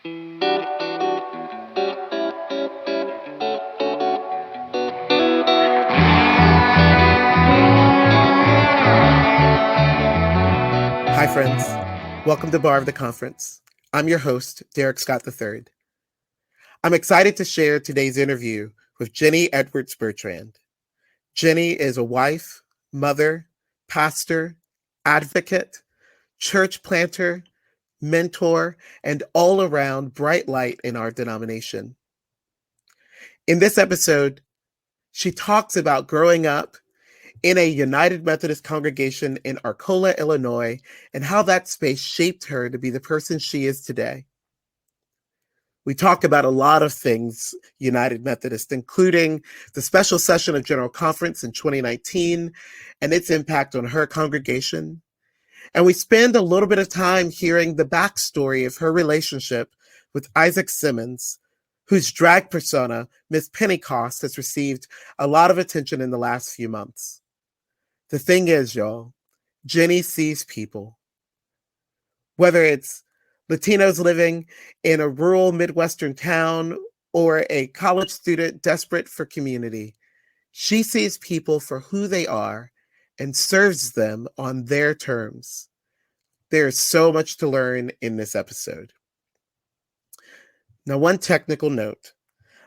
Hi, friends. Welcome to Bar of the Conference. I'm your host, Derek Scott III. I'm excited to share today's interview with Jennie Edwards Bertrand. Jennie is a wife, mother, pastor, advocate, church planter, mentor, and all-around bright light in our denomination. In this episode, she talks about growing up in a United Methodist congregation in Arcola, Illinois, and how that space shaped her to be the person she is today. We talk about a lot of things United Methodist, including the special session of General Conference in 2019 and its impact on her congregation. And we spend a little bit of time hearing the backstory of her relationship with Isaac Simmons, whose drag persona, Miss Pennycost, has received a lot of attention in the last few months. The thing is, y'all, Jennie sees people. Whether it's Latinos living in a rural Midwestern town or a college student desperate for community, she sees people for who they are and serves them on their terms. There is so much to learn in this episode. Now, one technical note.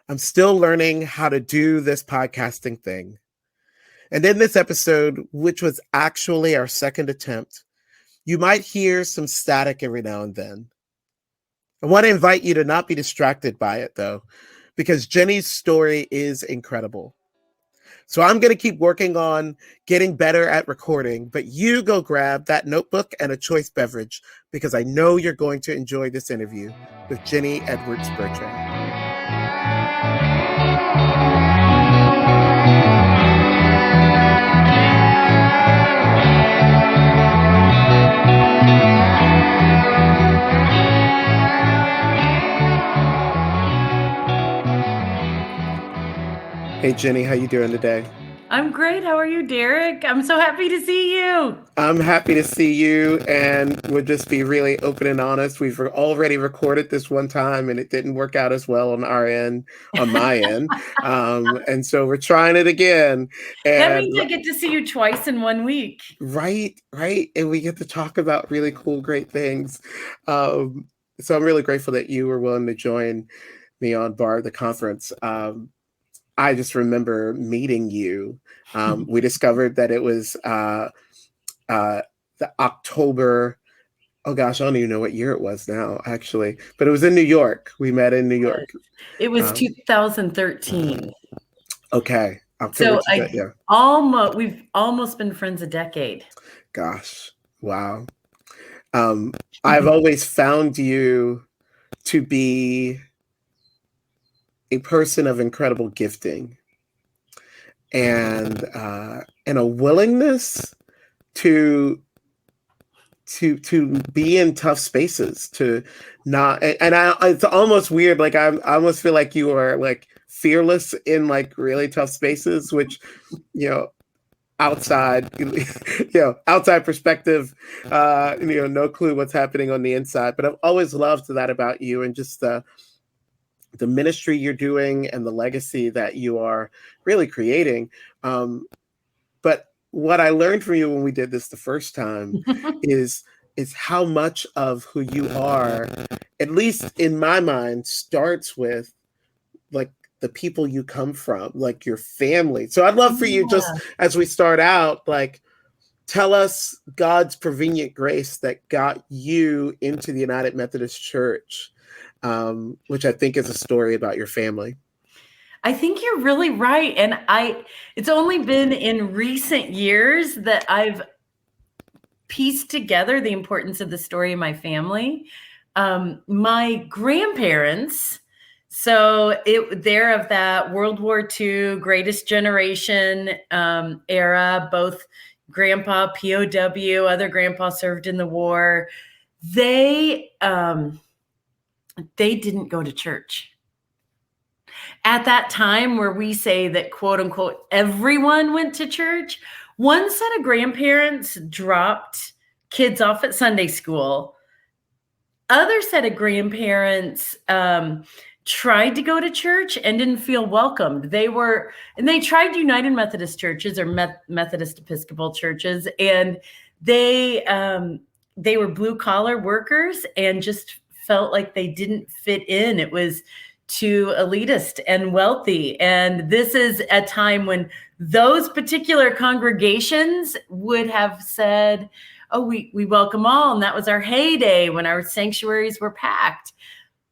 I'm still learning how to do this podcasting thing. And in this episode, which was actually our second attempt, you might hear some static every now and then. I want to invite you to not be distracted by it, though, because Jennie's story is incredible. So I'm going to keep working on getting better at recording, but you go grab that notebook and a choice beverage, because I know you're going to enjoy this interview with Jennie Edwards Bertrand. Hey, Jennie, how you doing today? I'm great. How are you, Derek? I'm so happy to see you. I'm happy to see you, and we'll just be really open and honest. We've already recorded this one time, and it didn't work out as well on our end, on my end. And so we're trying it again. And that means I get to see you twice in 1 week. Right. And we get to talk about really cool, great things. So I'm really grateful that you were willing to join me on Bar of the Conference. I just remember meeting you. We discovered that it was the October. Oh gosh, I don't even know what year it was now, actually. But it was in New York. We met in New York. It was 2013. Okay. October, we've almost been friends a decade. Gosh, wow. I've always found you to be a person of incredible gifting and a willingness to be in tough spaces, to not, it's almost weird. Like I almost feel like you are like fearless in like really tough spaces, which, outside perspective, no clue what's happening on the inside. But I've always loved that about you, and just the ministry you're doing and the legacy that you are really creating. But what I learned from you when we did this the first time is how much of who you are, at least in my mind, starts with like the people you come from, like your family. So I'd love for you, just as we start out, like, tell us God's prevenient grace that got you into the United Methodist Church, which I think is a story about your family. I think you're really right. And it's only been in recent years that I've pieced together the importance of the story of my family. My grandparents, so they're of that World War II greatest generation era, both grandpa, POW, other grandpa served in the war. They didn't go to church. At that time where we say that, quote unquote, everyone went to church, one set of grandparents dropped kids off at Sunday school other set of grandparents tried to go to church and didn't feel welcomed. They tried United Methodist churches or Methodist Episcopal churches, and they were blue collar workers and just felt like they didn't fit in. It was too elitist and wealthy. And this is a time when those particular congregations would have said, oh, we welcome all. And that was our heyday when our sanctuaries were packed.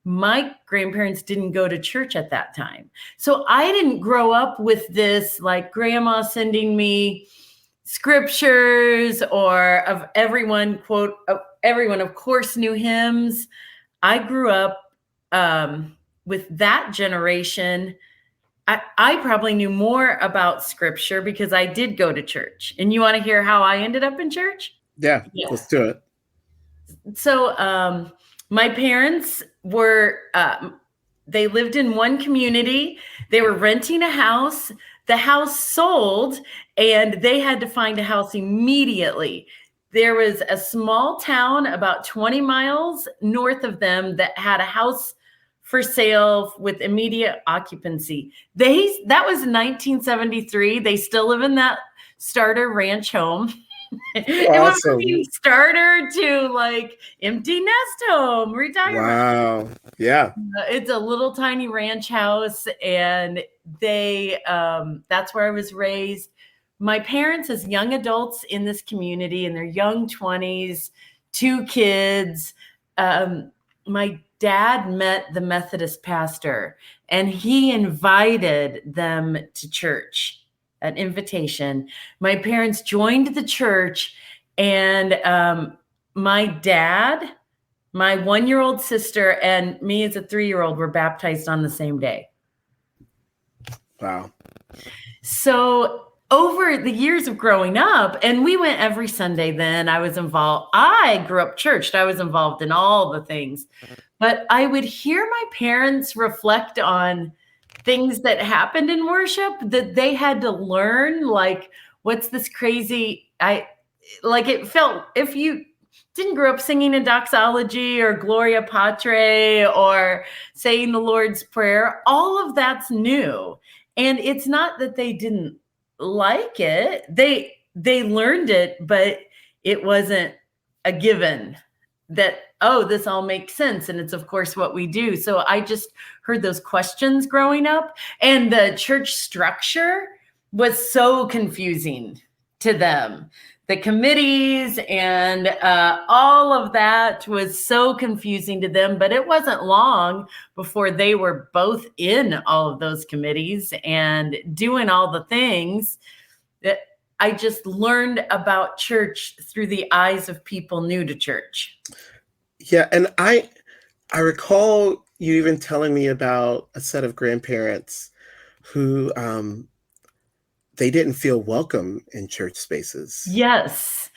My grandparents didn't go to church at that time. So I didn't grow up with this, like grandma sending me scriptures or of everyone, quote, everyone of course knew hymns. I grew up with that generation. I probably knew more about scripture because I did go to church. And you want to hear how I ended up in church? Yeah. Let's do it. So my parents were, they lived in one community. They were renting a house. The house sold and they had to find a house immediately. There was a small town about 20 miles north of them that had a house for sale with immediate occupancy. That was 1973. They still live in that starter ranch home. It went from being starter to like empty nest home. Wow. Yeah. It's a little tiny ranch house, and that's where I was raised. My parents, as young adults in this community in their young 20s, 2 kids, my dad met the Methodist pastor and he invited them to church. An invitation. My parents joined the church, and my dad, my 1-year-old sister, and me as a 3-year-old were baptized on the same day. Wow. So over the years of growing up, and we went every Sunday then, I was involved. I grew up churched. I was involved in all the things, but I would hear my parents reflect on things that happened in worship that they had to learn, like, what's this crazy, it felt, if you didn't grow up singing a doxology or Gloria Patri or saying the Lord's Prayer, all of that's new. And it's not that they didn't like it. They learned it, but it wasn't a given that, oh, this all makes sense. And it's, of course, what we do. So I just heard those questions growing up, and the church structure was so confusing to them. The committees and all of that was so confusing to them, but it wasn't long before they were both in all of those committees and doing all the things that I just learned about church through the eyes of people new to church. Yeah. And I recall you even telling me about a set of grandparents who they didn't feel welcome in church spaces. Yes,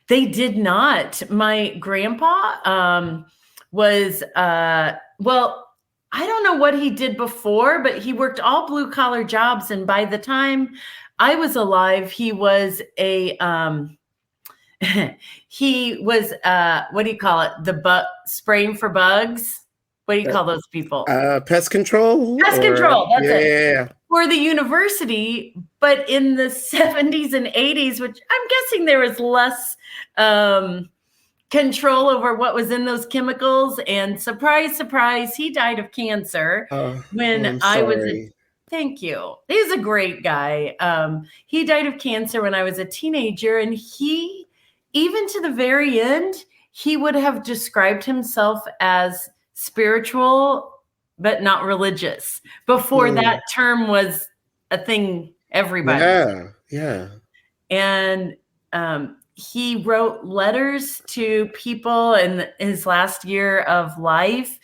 they did not. My grandpa was, well, I don't know what he did before, but he worked all blue collar jobs. And by the time I was alive, he was he was, what do you call it? Spraying for bugs. What do you call those people? Pest control? Pest control, that's it. Yeah. For the university, but in the 70s and 80s, which I'm guessing there was less control over what was in those chemicals. And surprise, surprise, he died of cancer when I was thank you. He's a great guy. He died of cancer when I was a teenager, and he, even to the very end, he would have described himself as spiritual, but not religious. Before that term was a thing everybody. Yeah. And he wrote letters to people in his last year of life,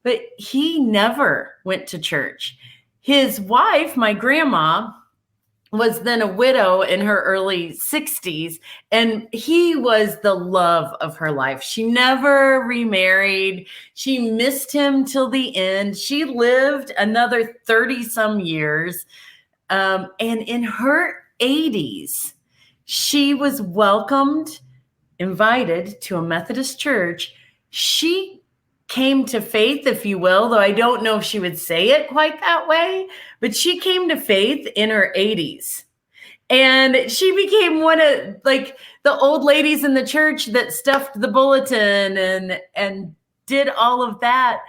but he never went to church. His wife, my grandma, was then a widow in her early 60s, and he was the love of her life. She never remarried. She missed him till the end. She lived another 30 some years. And in her 80s, she was invited to a Methodist church. She came to faith, if you will, though I don't know if she would say it quite that way, but she came to faith in her 80s. And she became one of like the old ladies in the church that stuffed the bulletin and did all of that.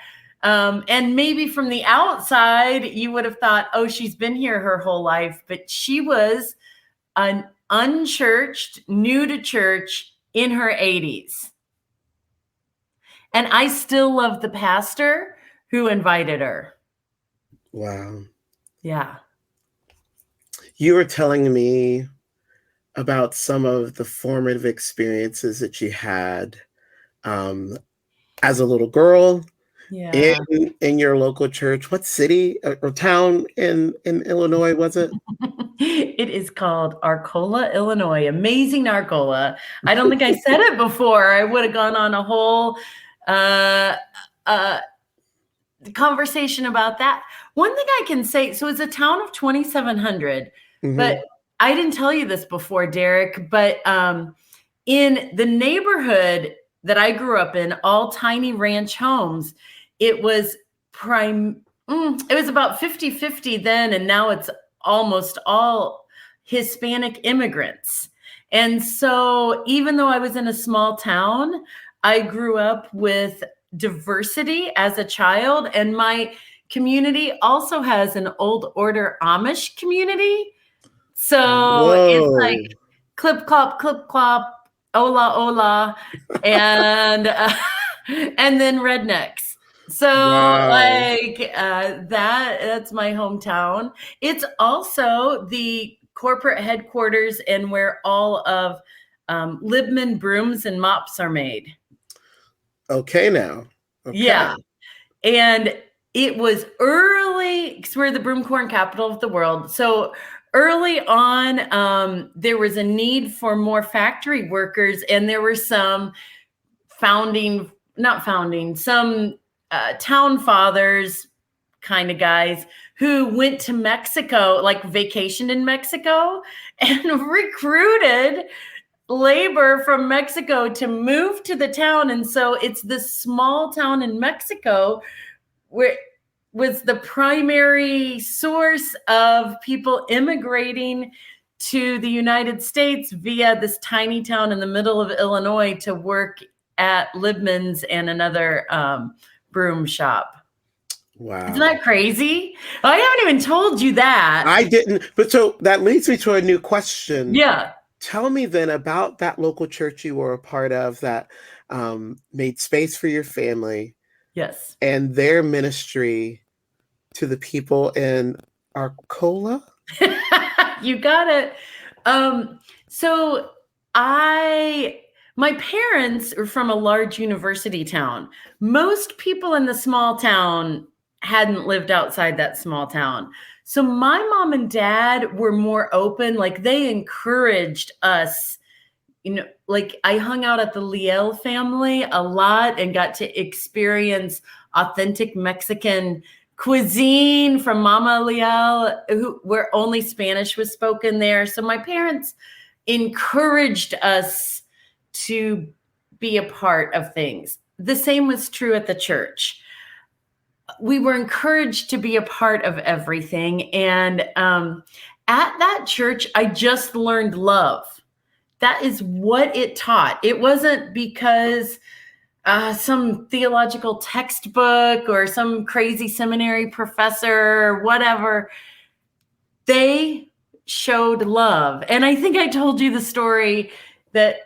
And maybe from the outside, you would have thought, oh, she's been here her whole life. But she was an unchurched, new to church in her 80s. And I still love the pastor who invited her. Wow. Yeah. You were telling me about some of the formative experiences that you had as a little girl in your local church. What city or town in Illinois was it? It is called Arcola, Illinois. Amazing Arcola. I don't think I said it before. I would have gone on a whole conversation about that. One thing I can say, so it's a town of 2,700, but I didn't tell you this before, Derek, but in the neighborhood that I grew up in, all tiny ranch homes, it was it was about 50-50 then, and now it's almost all Hispanic immigrants. And so even though I was in a small town, I grew up with diversity as a child, and my community also has an old order Amish community. So it's like clip clop, ola ola, and then rednecks. So that's my hometown. It's also the corporate headquarters and where all of Libman brooms and mops are made. Okay, now. Okay. Yeah. And it was early, because we're the broom corn capital of the world. So early on, there was a need for more factory workers, and there were some some town fathers kind of guys who went to Mexico, like vacationed in Mexico, and recruited labor from Mexico to move to the town. And so it's this small town in Mexico where was the primary source of people immigrating to the United States via this tiny town in the middle of Illinois to work at Libman's and another broom shop. Wow. Isn't that crazy? I haven't even told you that. I didn't. But so that leads me to a new question. Yeah. Tell me then about that local church you were a part of that made space for your family. Yes. And their ministry to the people in Arcola. You got it. So my parents are from a large university town. Most people in the small town hadn't lived outside that small town. So my mom and dad were more open. Like they encouraged us, like I hung out at the Liel family a lot and got to experience authentic Mexican cuisine from Mama Liel, where only Spanish was spoken there. So my parents encouraged us to be a part of things. The same was true at the church. We were encouraged to be a part of everything. And at that church, I just learned love. That is what it taught. It wasn't because some theological textbook or some crazy seminary professor or whatever. They showed love. And I think I told you the story that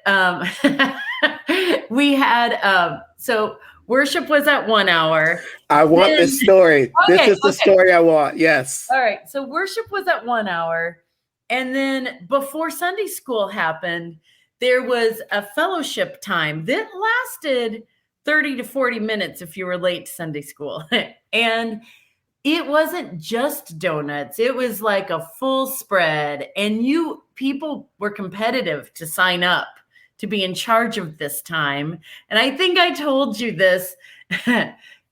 we had, so worship was at 1 hour. I want this story. Okay, this is the story I want. Yes. All right. So worship was at 1 hour. And then before Sunday school happened, there was a fellowship time that lasted 30 to 40 minutes if you were late to Sunday school. And it wasn't just donuts. It was like a full spread. And people were competitive to sign up to be in charge of this time. And I think I told you this,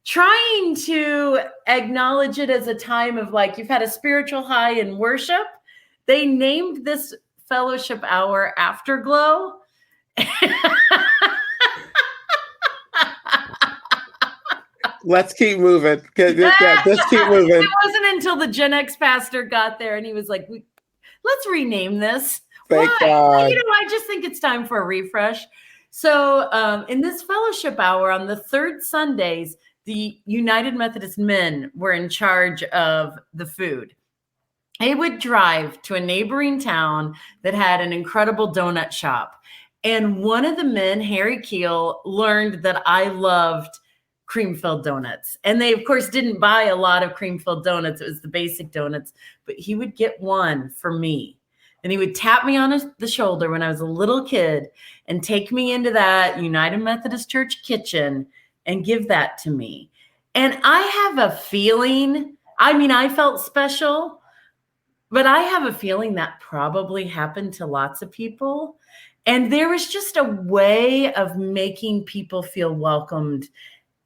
trying to acknowledge it as a time of like, you've had a spiritual high in worship. They named this fellowship hour Afterglow. Let's keep moving. Yeah, just keep moving. It wasn't until the Gen X pastor got there and he was like, let's rename this. Thank Why? God. I just think it's time for a refresh. So in this fellowship hour on the third Sundays, the United Methodist men were in charge of the food. They would drive to a neighboring town that had an incredible donut shop. And one of the men, Harry Keel, learned that I loved cream-filled donuts. And they, of course, didn't buy a lot of cream-filled donuts. It was the basic donuts. But he would get one for me. And he would tap me on the shoulder when I was a little kid and take me into that United Methodist Church kitchen and give that to me. And I have a feeling, I felt special, but I have a feeling that probably happened to lots of people. And there was just a way of making people feel welcomed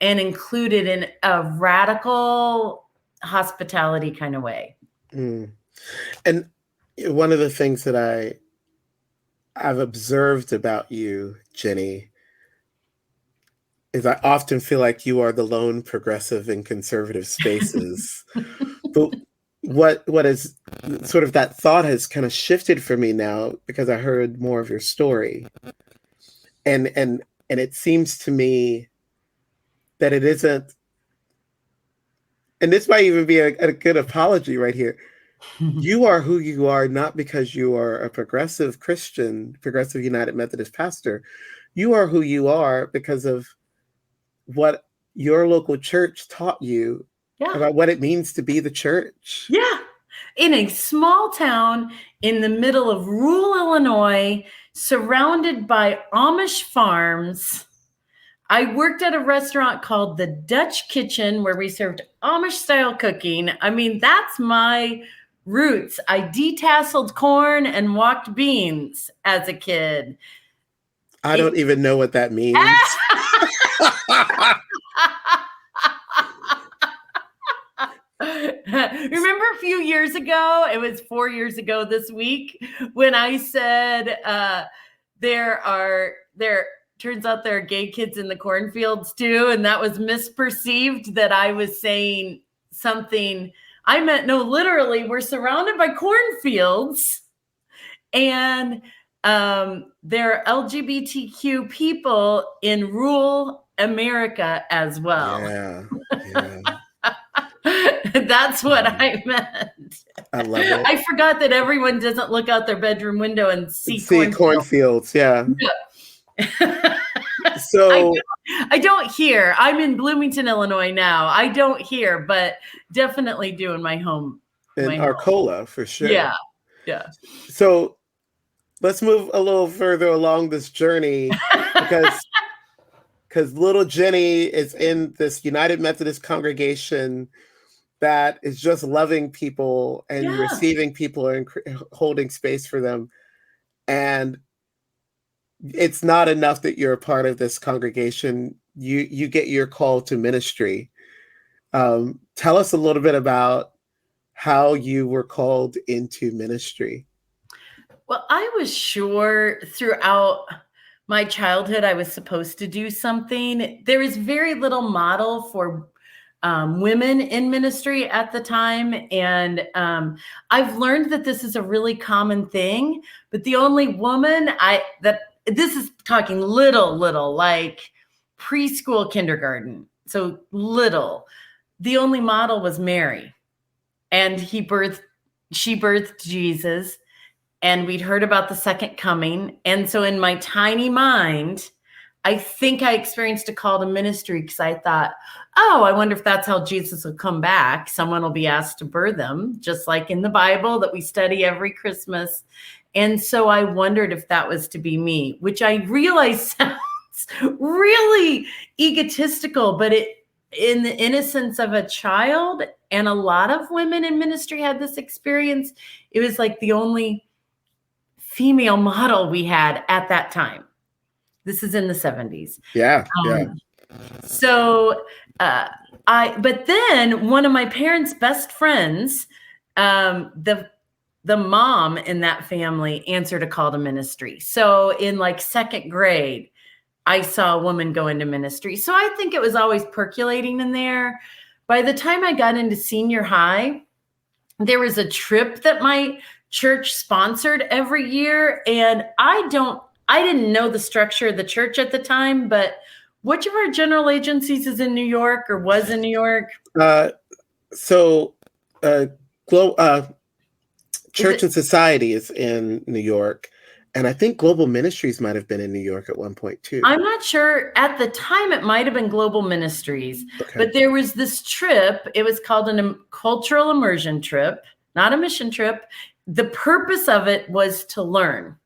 and included in a radical hospitality kind of way. Mm. And one of the things that I've observed about you, Jennie, is I often feel like you are the lone progressive in conservative spaces. But what is sort of that thought has kind of shifted for me now because I heard more of your story. And it seems to me that it isn't, and this might even be a good apology right here. You are who you are, not because you are a progressive Christian, progressive United Methodist pastor. You are who you are because of what your local church taught you about what it means to be the church. Yeah. In a small town in the middle of rural Illinois, surrounded by Amish farms. I worked at a restaurant called the Dutch Kitchen where we served Amish style cooking. That's my roots. I detasseled corn and walked beans as a kid. I don't even know what that means. Remember a few years ago, it was 4 years ago this week, when I said turns out there are gay kids in the cornfields too, and that was misperceived that I was saying something. I meant, no, literally, we're surrounded by cornfields, and there are LGBTQ people in rural America as well. Yeah. That's what I meant. I love it. I forgot that everyone doesn't look out their bedroom window and see cornfields. Yeah. So I don't hear. I'm in Bloomington, Illinois now. I don't hear, but definitely do in my home. In Arcola, for sure. Yeah. So let's move a little further along this journey because little Jennie is in this United Methodist congregation that is just loving people and receiving people and holding space for them. And it's not enough that you're a part of this congregation. You get your call to ministry. Tell us a little bit about how you were called into ministry. Well, I was sure throughout my childhood I was supposed to do something. There is very little model for women in ministry at the time. And I've learned that this is a really common thing, but the only woman this is talking little, like preschool, kindergarten. So little, the only model was Mary, and she birthed Jesus, and we'd heard about the second coming. And so in my tiny mind, I think I experienced a call to ministry because I thought, I wonder if that's how Jesus will come back. Someone will be asked to birth him, just like in the Bible that we study every Christmas. And so I wondered if that was to be me, which I realize sounds really egotistical, but in the innocence of a child, and a lot of women in ministry had this experience. It was like the only female model we had at that time. This is in the 70s. Yeah. So but then one of my parents' best friends, the mom in that family answered a call to ministry. So in like second grade, I saw a woman go into ministry. So I think it was always percolating in there. By the time I got into senior high, there was a trip that my church sponsored every year. And I didn't know the structure of the church at the time, but which of our general agencies is in New York or was in New York? Church and Society is in New York. And I think Global Ministries might have been in New York at one point too. I'm not sure. At the time, it might have been Global Ministries, but there was this trip. It was called a cultural immersion trip, not a mission trip. The purpose of it was to learn.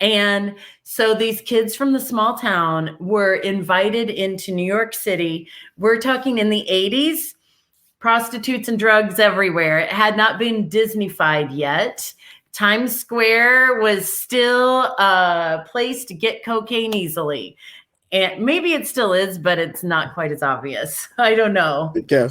And so these kids from the small town were invited into New York City. We're talking in the 80s, prostitutes and drugs everywhere. It had not been Disneyfied yet. Times Square was still a place to get cocaine easily. And maybe it still is, but it's not quite as obvious. I don't know. Yeah.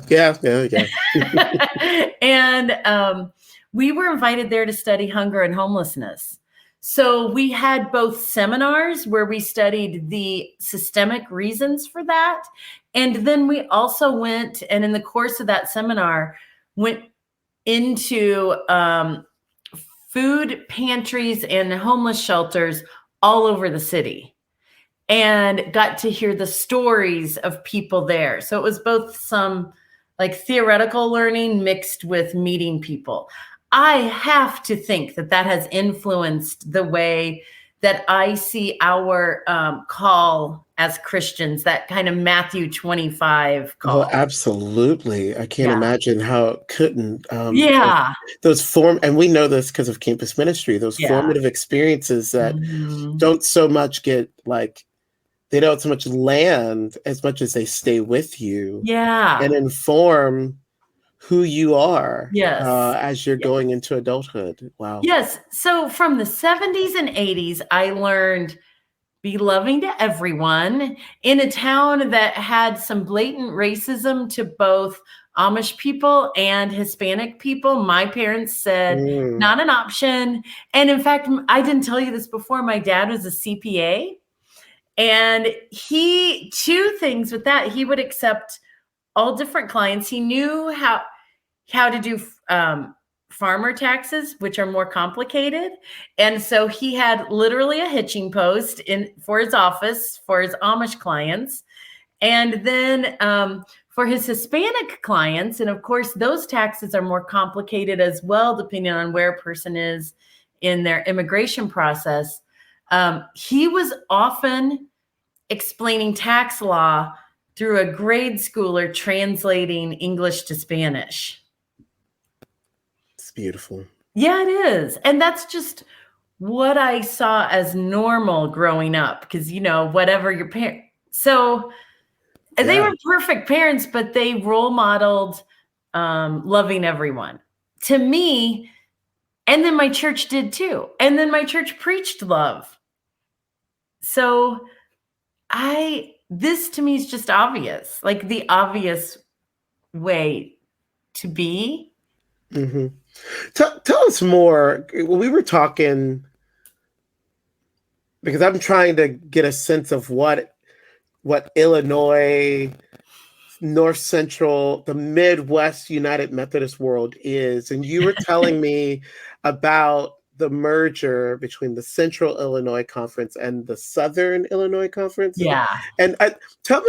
And we were invited there to study hunger and homelessness. So we had both seminars where we studied the systemic reasons for that. And then we also went, and in the course of that seminar, went into food pantries and homeless shelters all over the city and got to hear the stories of people there. So it was both some like theoretical learning mixed with meeting people. I have to think that that has influenced the way that I see our call as Christians, that kind of Matthew 25 call. Oh, absolutely. I can't imagine how it couldn't. Yeah. And we know this because of campus ministry, those formative experiences that don't so much get they don't so much land as much as they stay with you and inform who you are as you're going into adulthood. Wow. Yes. So from the 70s and 80s, I learned be loving to everyone in a town that had some blatant racism to both Amish people and Hispanic people. My parents said, not an option. And in fact, I didn't tell you this before. My dad was a CPA. And two things with that, he would accept all different clients. He knew how to do farmer taxes, which are more complicated. And so he had literally a hitching post for his office, for his Amish clients. And then for his Hispanic clients, and of course, those taxes are more complicated as well, depending on where a person is in their immigration process. He was often explaining tax law through a grade schooler translating English to Spanish. It's beautiful. Yeah, it is. And that's just what I saw as normal growing up, because, whatever your parents. So they were perfect parents, but they role modeled loving everyone to me. And then my church did too. And then my church preached love. So this to me is just obvious, like the obvious way to be. Mm-hmm. Tell us more. We were talking, because I'm trying to get a sense of what Illinois, North Central, the Midwest United Methodist world is. And you were telling me about the merger between the Central Illinois Conference and the Southern Illinois Conference. Yeah. And tell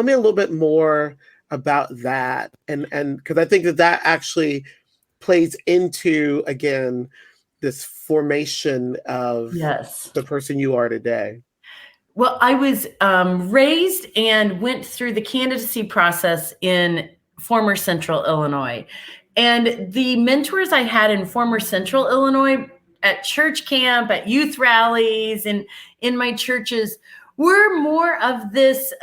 me a little bit more about that. And because I think that actually plays into, again, this formation of the person you are today. Well, I was raised and went through the candidacy process in former Central Illinois. And the mentors I had in former Central Illinois at church camp, at youth rallies, and in my churches were more of this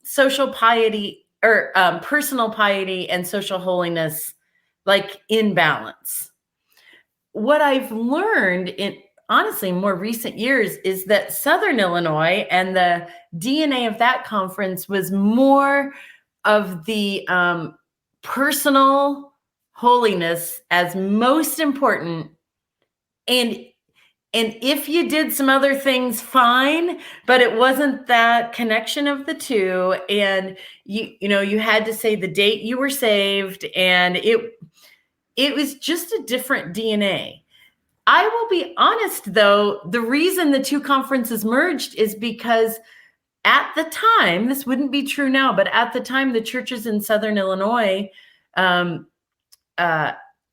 social piety or personal piety and social holiness, like in balance. What I've learned in honestly more recent years is that Southern Illinois and the DNA of that conference was more of the personal holiness as most important. And And if you did some other things, fine, but it wasn't that connection of the two. And you had to say the date you were saved, and it was just a different DNA. I will be honest, though, the reason the two conferences merged is because at the time, this wouldn't be true now, but at the time, the churches in Southern Illinois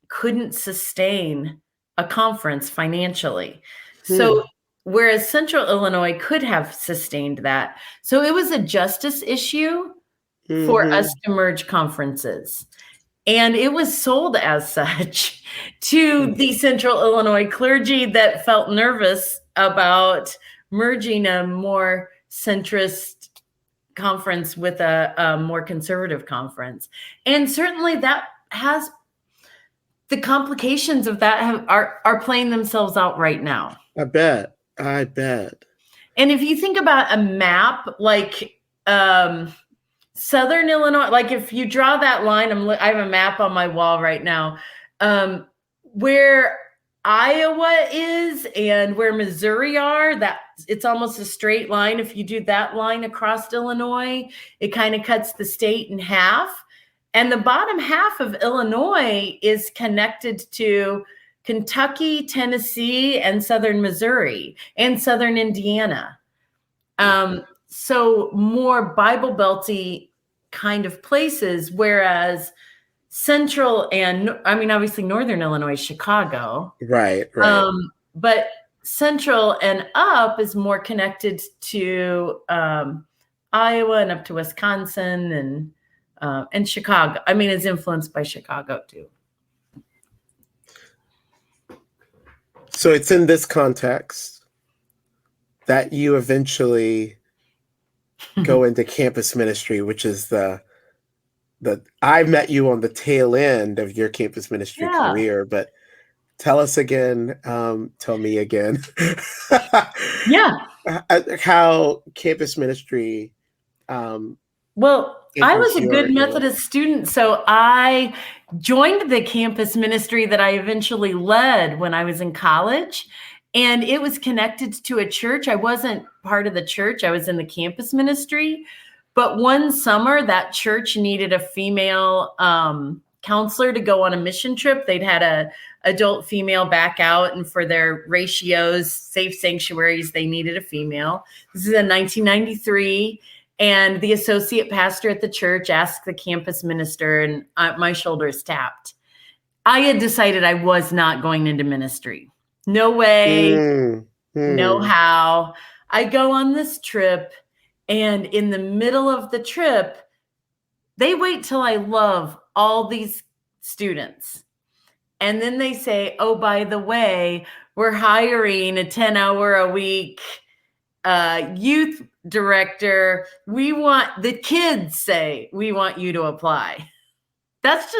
couldn't sustain a conference financially. So whereas Central Illinois could have sustained that. So it was a justice issue for us to merge conferences. And it was sold as such to the Central Illinois clergy that felt nervous about merging a more centrist conference with a more conservative conference. And certainly that has the complications of that are playing themselves out right now. I bet. And if you think about a map, like Southern Illinois, like if you draw that line, I have a map on my wall right now, where Iowa is and where Missouri are, that it's almost a straight line. If you do that line across Illinois, it kind of cuts the state in half. And the bottom half of Illinois is connected to Kentucky, Tennessee, and Southern Missouri, and Southern Indiana. So more Bible Belty kind of places, whereas Central and, I mean, obviously Northern Illinois is Chicago. Right. But Central and up is more connected to Iowa and up to Wisconsin and Chicago. I mean, it's influenced by Chicago too. So it's in this context that you eventually go into campus ministry, which is I met you on the tail end of your campus ministry career, but tell us again, tell me again. How campus ministry. Well, I was a good Methodist student, so I joined the campus ministry that I eventually led when I was in college, and it was connected to a church. I wasn't part of the church. I was in the campus ministry, but one summer that church needed a female counselor to go on a mission trip. They'd had a adult female back out, and for their ratios, safe sanctuaries, they needed a female. This is in 1993. And the associate pastor at the church asked the campus minister, and my shoulders tapped. I had decided I was not going into ministry. No way, no how. I go on this trip, and in the middle of the trip, they wait till I love all these students. And then they say, oh, by the way, we're hiring a 10-hour-a-week youth director. The kids say, we want you to apply. That's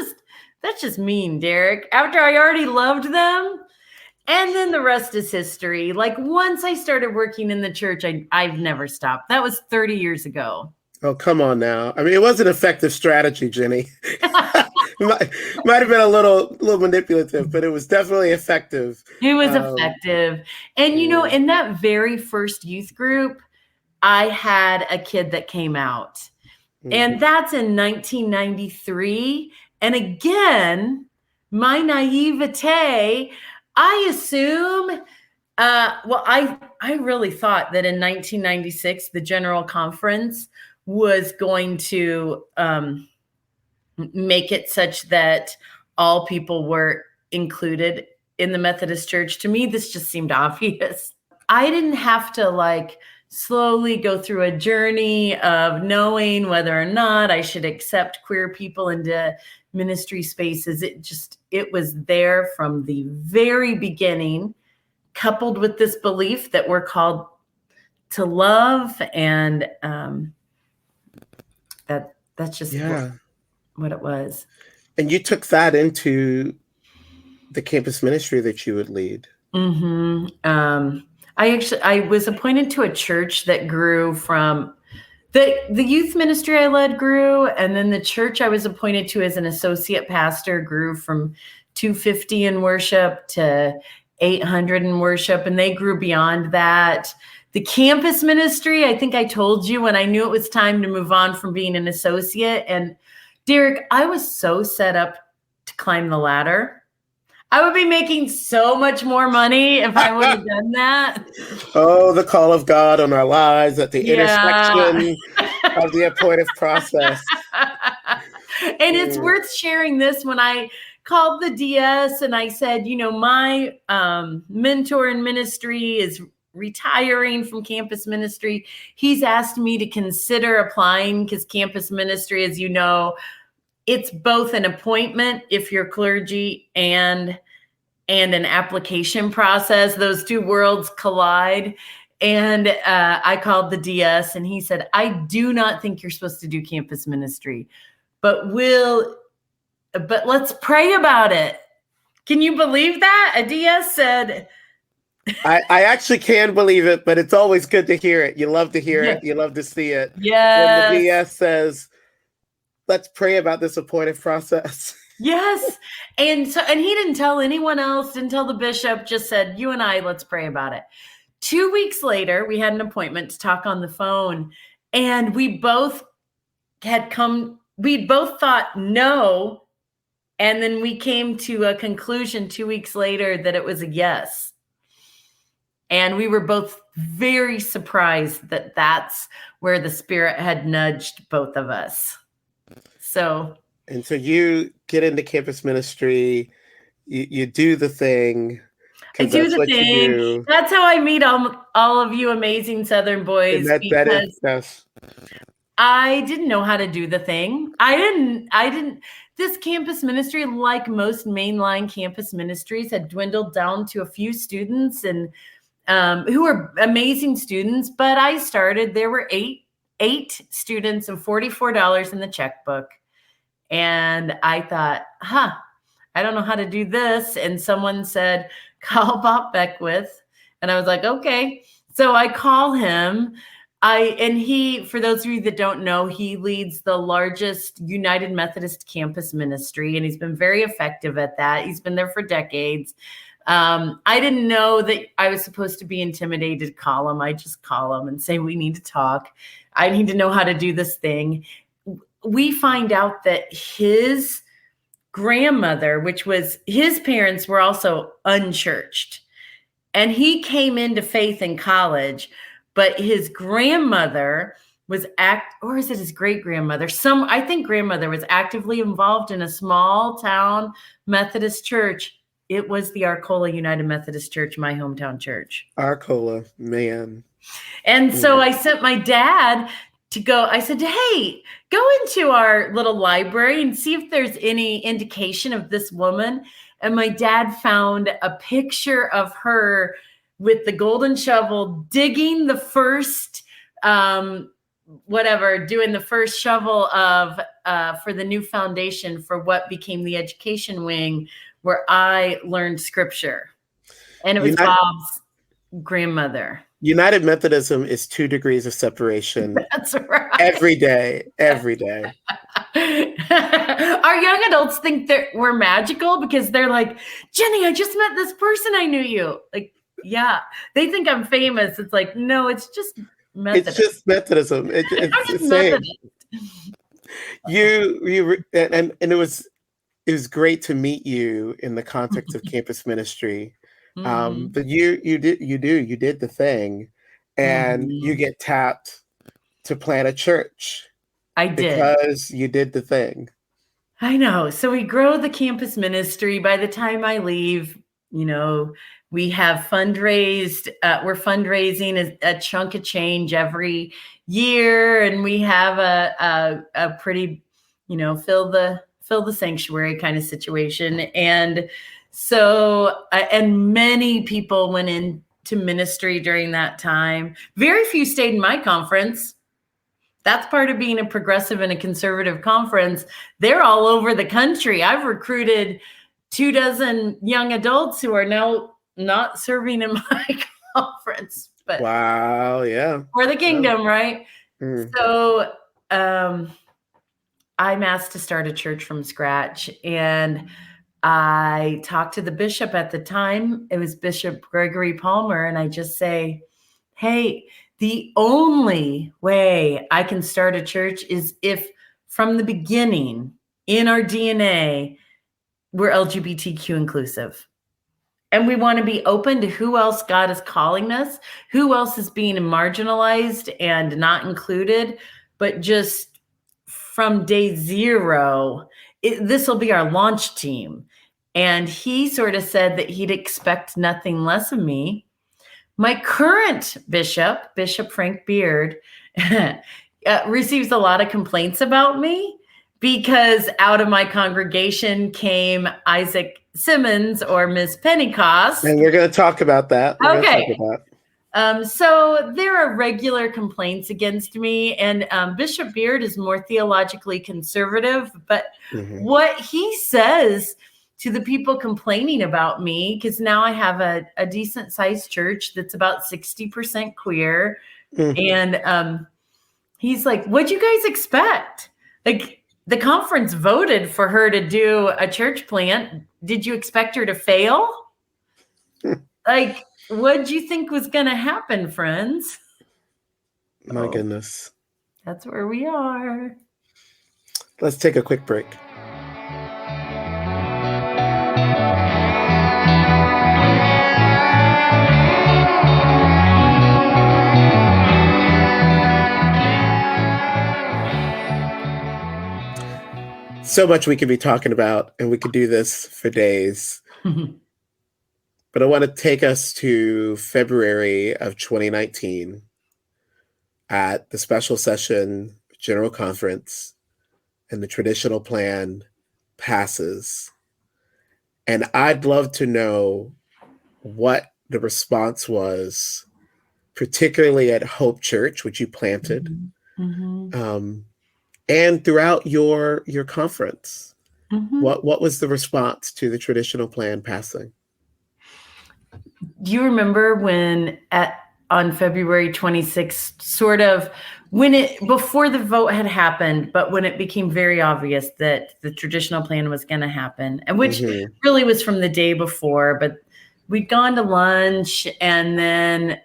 just mean, Derek. After I already loved them. And then the rest is history. Like once I started working in the church, I've never stopped. That was 30 years ago. Oh, come on now. I mean, it was an effective strategy, Jennie. might have been a little manipulative, but it was definitely effective. It was effective. And, in that very first youth group, I had a kid that came out. And that's in 1993. And again, my naivete, I assume, I really thought that in 1996, the General Conference was going to make it such that all people were included in the Methodist Church. To me, this just seemed obvious. I didn't have to slowly go through a journey of knowing whether or not I should accept queer people into ministry spaces. It was there from the very beginning, coupled with this belief that we're called to love, and that's just what it was. And you took that into the campus ministry that you would lead. I was appointed to a church that grew from the youth ministry I led grew, and then the church I was appointed to as an associate pastor grew from 250 in worship to 800 in worship, and they grew beyond that. The campus ministry, I think I told you when I knew it was time to move on from being an associate. And Derek, I was so set up to climb the ladder. I would be making so much more money if I would have done that. Oh, the call of God on our lives at the intersection of the appointive process. And it's worth sharing this. When I called the DS and I said, my mentor in ministry is retiring from campus ministry. He's asked me to consider applying because campus ministry, as you know, it's both an appointment if you're clergy and an application process. Those two worlds collide. And I called the DS and he said, I do not think you're supposed to do campus ministry, but let's pray about it. Can you believe that? A DS said. I actually can believe it, but it's always good to hear it. You love to hear it. You love to see it. Yes. When the DS says, let's pray about this appointive process. Yes. And he didn't tell anyone else, didn't tell the bishop, just said, you and I, let's pray about it. 2 weeks later, we had an appointment to talk on the phone, and we both thought no. And then we came to a conclusion 2 weeks later that it was a yes. And we were both very surprised that that's where the Spirit had nudged both of us. And so you get into campus ministry, you do the thing. I do the thing. That's how I meet all of you amazing Southern boys. Yes. I didn't know how to do the thing. I didn't. This campus ministry, like most mainline campus ministries, had dwindled down to a few students and who were amazing students. But I started. There were eight students and $44 in the checkbook. And I thought, I don't know how to do this. And someone said, call Bob Beckwith. And I was like, okay. So I call him. He, for those of you that don't know, he leads the largest United Methodist campus ministry, and he's been very effective at that. He's been there for decades. I didn't know that I was supposed to be intimidated to call him. I just call him and say, we need to talk. I need to know how to do this thing. We find out that his grandmother, which was his parents, were also unchurched. And he came into faith in college, but his grandmother was or is it his great grandmother? I think grandmother was actively involved in a small town Methodist church. It was the Arcola United Methodist Church, my hometown church. Arcola, man. And so I sent my dad to go. I said, hey, go into our little library and see if there's any indication of this woman. And my dad found a picture of her with the golden shovel digging the first, doing the first shovel for the new foundation for what became the education wing, where I learned scripture. And it was Bob's grandmother. United Methodism is 2 degrees of separation. That's right. Every day. Our young adults think that we're magical because they're like, Jennie, I just met this person. I knew you. Like, yeah, they think I'm famous. It's like, no, it's just Methodist. It's just Methodism. It's the same. And it was great to meet you in the context of campus ministry. But you did the thing, and you get tapped to plant a church. I did. Because you did the thing. I know. So we grow the campus ministry. By the time I leave, we have fundraised. We're fundraising a chunk of change every year, and we have a pretty, fill the sanctuary kind of situation. And so, and many people went into ministry during that time. Very few stayed in my conference. That's part of being a progressive and a conservative conference. They're all over the country. I've recruited 24 young adults who are now not serving in my conference. But wow, yeah. For the kingdom, right? So I'm asked to start a church from scratch. And I talked to the bishop at the time. It was Bishop Gregory Palmer. And I just say, hey, the only way I can start a church is if from the beginning in our DNA, we're LGBTQ inclusive. And we want to be open to who else God is calling us, who else is being marginalized and not included, but just from day zero, this will be our launch team. And he sort of said that he'd expect nothing less of me. My current bishop, Bishop Frank Beard, receives a lot of complaints about me because out of my congregation came Isaac Simmons or Miss Pennycost. And we're going to talk about that. Okay. So there are regular complaints against me, and Bishop Beard is more theologically conservative, but what he says to the people complaining about me, because now I have a decent sized church that's about 60% queer, and he's like, what'd you guys expect? Like, the conference voted for her to do a church plant. Did you expect her to fail? Like, what'd you think was going to happen, friends? My goodness. That's where we are. Let's take a quick break. So much we could be talking about, and we could do this for days. But I want to take us to February of 2019 at the special session General Conference, and the traditional plan passes. And I'd love to know what the response was, particularly at Hope Church, which you planted, and throughout your conference. What was the response to the traditional plan passing? Do you remember when on February 26th, sort of before the vote had happened, but when it became very obvious that the traditional plan was going to happen, and which really was from the day before, but we'd gone to lunch, and then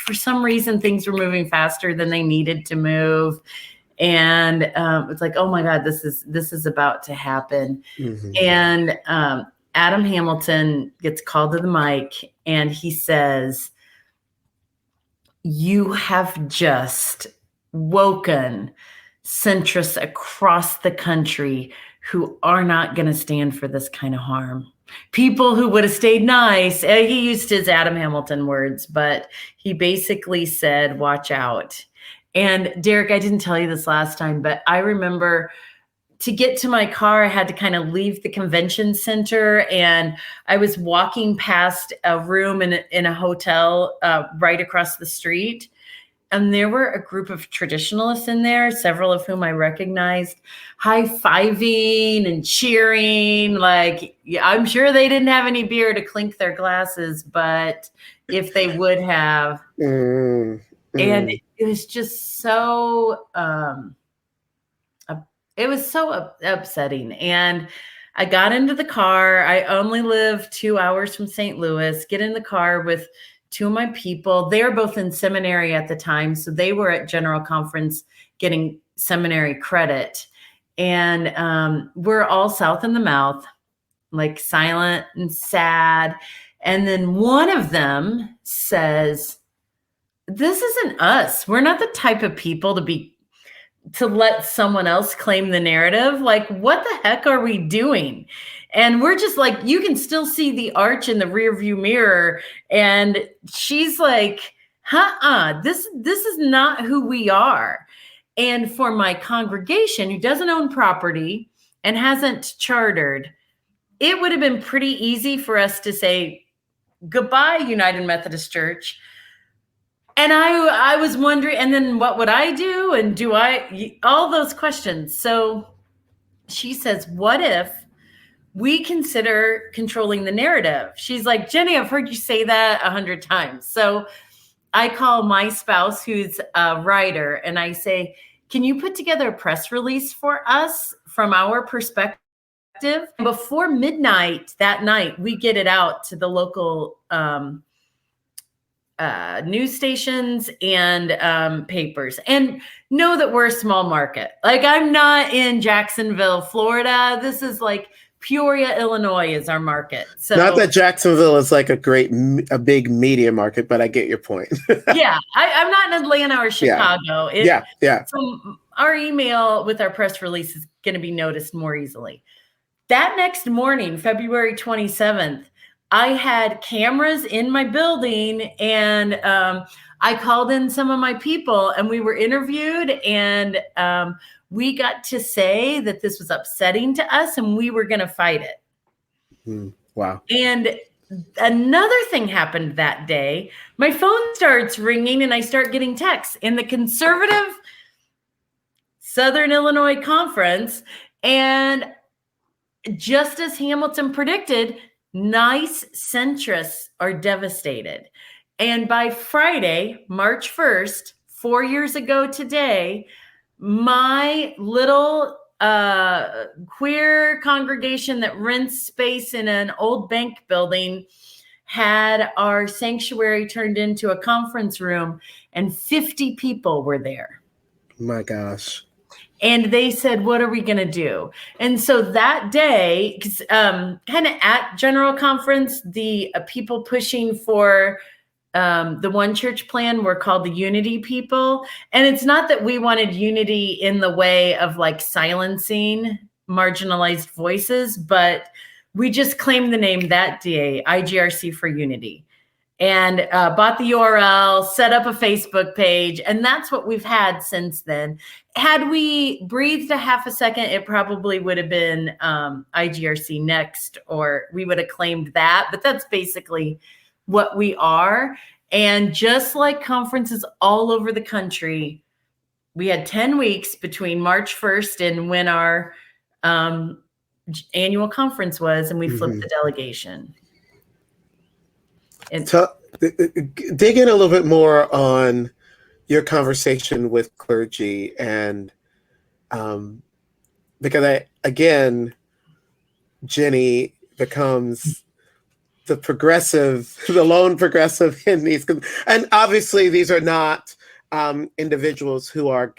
for some reason things were moving faster than they needed to move. And it's like, oh my God, this is about to happen. And Adam Hamilton gets called to the mic, and he says, you have just woken centrists across the country who are not going to stand for this kind of harm. People who would have stayed nice. He used his Adam Hamilton words, but he basically said, watch out. And Derek, I didn't tell you this last time, but I remember to get to my car, I had to kind of leave the convention center, and I was walking past a room in a hotel right across the street. And there were a group of traditionalists in there, several of whom I recognized, high-fiving and cheering. Like, I'm sure they didn't have any beer to clink their glasses, but if they would have. And it was just so, it was so upsetting. And I got into the car. I only live 2 hours from St. Louis, get in the car with two of my people. They were both in seminary at the time. So they were at General Conference getting seminary credit. And we're all south in the mouth, like silent and sad. And then one of them says, this isn't us. We're not the type of people to let someone else claim the narrative. Like, what the heck are we doing? And we're just like, you can still see the arch in the rear view mirror. And she's like, this is not who we are. And for my congregation who doesn't own property and hasn't chartered, it would have been pretty easy for us to say, goodbye, United Methodist Church. And I was wondering, and then what would I do? And all those questions. So she says, what if we consider controlling the narrative? She's like, Jennie, I've heard you say that 100 times. So I call my spouse, who's a writer, and I say, can you put together a press release for us from our perspective Before midnight that night, we get it out to the local news stations and papers, and know that we're a small market. Like, I'm not in Jacksonville, Florida. This is like Peoria, Illinois is our market. So not that Jacksonville is like a big media market, but I get your point. Yeah, I'm not in Atlanta or Chicago. Yeah. So our email with our press release is going to be noticed more easily. That next morning, February 27th, I had cameras in my building, and I called in some of my people, and we were interviewed, and we got to say that this was upsetting to us and we were going to fight it. Wow. And another thing happened that day. My phone starts ringing and I start getting texts in the conservative Southern Illinois Conference. And just as Hamilton predicted, nice centrists are devastated. And by Friday, March 1st, 4 years ago today, my little queer congregation that rents space in an old bank building had our sanctuary turned into a conference room, and 50 people were there. My gosh. And they said, what are we going to do? And so that day, kind of at General Conference, the people pushing for the One Church plan were called the Unity people. And it's not that we wanted unity in the way of like silencing marginalized voices, but we just claimed the name that day, IGRC for Unity, and bought the URL, set up a Facebook page. And that's what we've had since then. Had we breathed a half a second, it probably would have been IGRC next, or we would have claimed that. But that's basically what we are. And just like conferences all over the country, we had 10 weeks between March 1st and when our annual conference was, and we flipped the delegation. And so, dig in a little bit more on your conversation with clergy, and because Jennie becomes the lone progressive in these, and obviously these are not individuals who are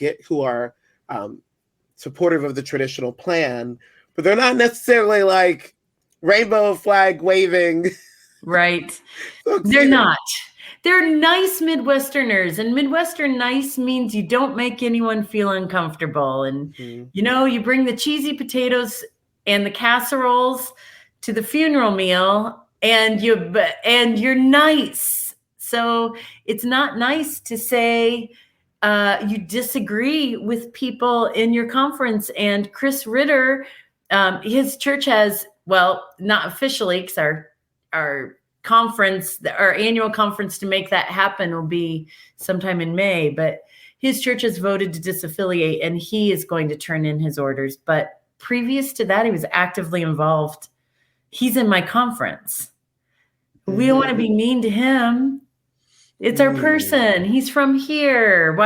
supportive of the traditional plan, but they're not necessarily like rainbow flag waving. Right. They're not. They're nice Midwesterners, and Midwestern nice means you don't make anyone feel uncomfortable. And, you bring the cheesy potatoes and the casseroles to the funeral meal, and you're nice. So it's not nice to say you disagree with people in your conference. And Chris Ritter, his church has, well, not officially, because our conference, our annual conference to make that happen will be sometime in May, but his church has voted to disaffiliate, and he is going to turn in his orders. But previous to that, he was actively involved. He's in my conference. We don't want to be mean to him. It's our person. He's from here.